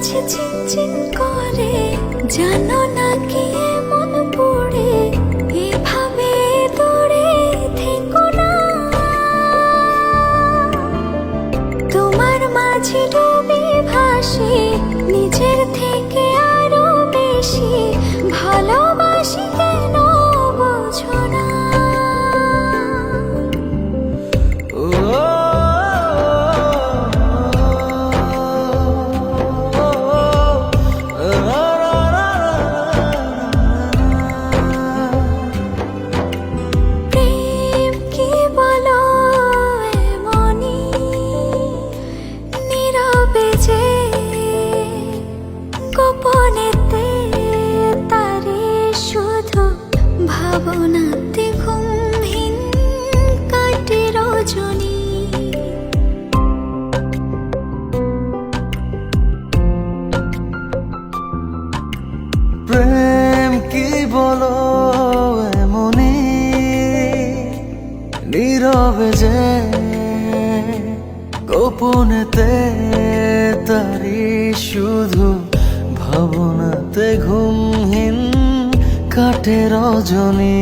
মাঝে চিনচিন করে, জানো না কি মন পড়ে, এভাবে দূরে থেকো না। তোমার মাঝে ডুবে ভাসি, নিজের থেকে আরো বেশি ভালোবাসি, কেন বোঝো না? প্রেম কি বলো এমনই, নীরবে যে গোপনেতে তারে শুধু ভাবনাতে ঘুমহীন কাটে রজনী। প্রেম কি বলো এমনি, নীরবে যে গোপনেতে তারি শুধু ভাবনাতে ঘুমহীন কাটে রজনী।